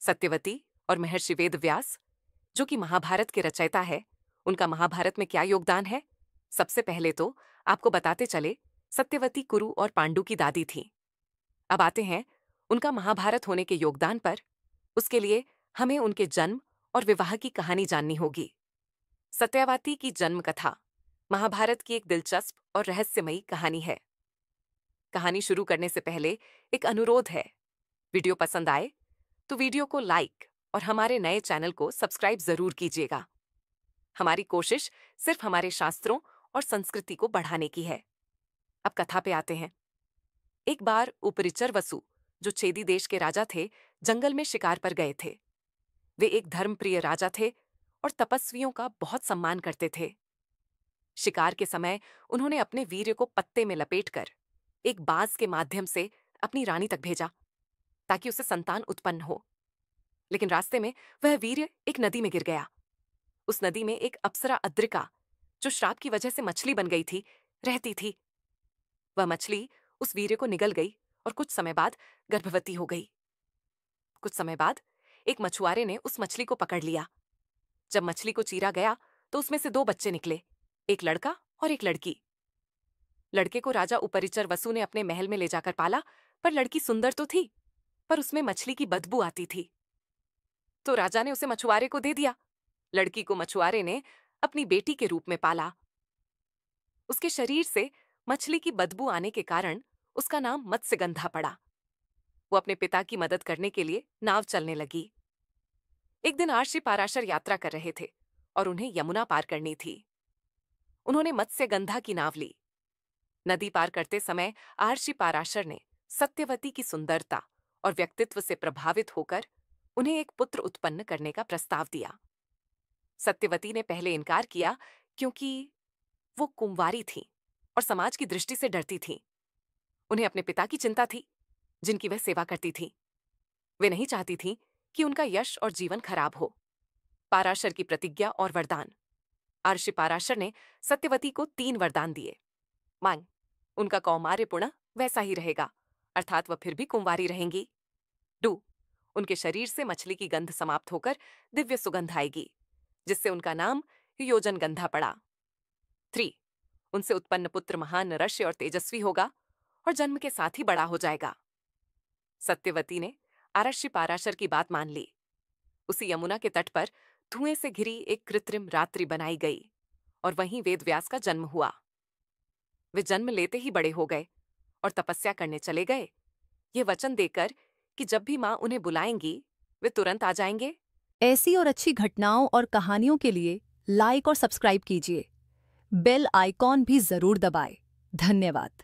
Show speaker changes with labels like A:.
A: सत्यवती और महर्षि वेदव्यास, जो कि महाभारत के रचयिता है, उनका महाभारत में क्या योगदान है? सबसे पहले तो आपको बताते चले, सत्यवती कुरु और पांडु की दादी थी। अब आते हैं उनका महाभारत होने के योगदान पर। उसके लिए हमें उनके जन्म और विवाह की कहानी जाननी होगी। सत्यवती की जन्म कथा महाभारत की एक दिलचस्प और रहस्यमयी कहानी है। कहानी शुरू करने से पहले एक अनुरोध है, वीडियो पसंद आए तो वीडियो को लाइक और हमारे नए चैनल को सब्सक्राइब जरूर कीजिएगा। हमारी कोशिश सिर्फ हमारे शास्त्रों और संस्कृति को बढ़ाने की है। अब कथा पे आते हैं। एक बार उपरिचर वसु, जो छेदी देश के राजा थे, जंगल में शिकार पर गए थे। वे एक धर्मप्रिय राजा थे और तपस्वियों का बहुत सम्मान करते थे। शिकार के समय उन्होंने अपने वीर्य को पत्ते में लपेटकर एक बाज के माध्यम से अपनी रानी तक भेजा ताकि उसे संतान उत्पन्न हो। लेकिन रास्ते में वह वीर्य एक नदी में गिर गया। उस नदी में एक अप्सरा अद्रिका, जो श्राप की वजह से मछली बन गई थी, रहती थी। वह मछली उस वीर्य को निगल गई और कुछ समय बाद गर्भवती हो गई। कुछ समय बाद एक मछुआरे ने उस मछली को पकड़ लिया। जब मछली को चीरा गया तो उसमें से 2 बच्चे निकले, एक लड़का और एक लड़की। लड़के को राजा उपरिचर वसु ने अपने महल में ले जाकर पाला, पर लड़की सुंदर तो थी, पर उसमें मछली की बदबू आती थी। तो राजा ने उसे मछुआरे को दे दिया। लड़की को मछुआरे ने अपनी बेटी के रूप में पाला। उसके शरीर से मछली की बदबू आने के कारण उसका नाम मत्स्यगंधा पड़ा। वो अपने पिता की मदद करने के लिए नाव चलने लगी। एक दिन आर्षि पाराशर यात्रा कर रहे थे और उन्हें यमुना पार करनी थी। उन्होंने मत्स्यगंधा की नाव ली। नदी पार करते समय आर्षि पाराशर ने सत्यवती की सुंदरता और व्यक्तित्व से प्रभावित होकर उन्हें एक पुत्र उत्पन्न करने का प्रस्ताव दिया। सत्यवती ने पहले इनकार किया क्योंकि वो कुंवारी थीं और समाज की दृष्टि से डरती थीं। उन्हें अपने पिता की चिंता थी, जिनकी वह सेवा करती थीं। वे नहीं चाहती थीं कि उनका यश और जीवन खराब हो। पाराशर की प्रतिज्ञा और वरदान। आर्षि पाराशर ने सत्यवती को 3 वरदान दिए। मांग, उनका कौमार्य पुनः वैसा ही रहेगा, अर्थात वह फिर भी कुंवारी रहेंगी। डू, उनके शरीर से मछली की गंध समाप्त होकर दिव्य सुगंध आएगी, जिससे उनका नाम योजन गंधा पड़ा। 3, उनसे उत्पन्न पुत्र महान नरस्य और तेजस्वी होगा और जन्म के साथ ही बड़ा हो जाएगा। सत्यवती ने आर्षि पाराशर की बात मान ली। उसी यमुना के तट पर धुएं से घिरी एक कृत्रिम रात्रि बनाई गई और वहीं वेदव्यास का जन्म हुआ। वे जन्म लेते ही बड़े हो गए और तपस्या करने चले गए, ये वचन देकर कि जब भी मां उन्हें बुलाएंगी वे तुरंत आ जाएंगे।
B: ऐसी और अच्छी घटनाओं और कहानियों के लिए लाइक और सब्सक्राइब कीजिए। बेल आइकॉन भी जरूर दबाएं। धन्यवाद।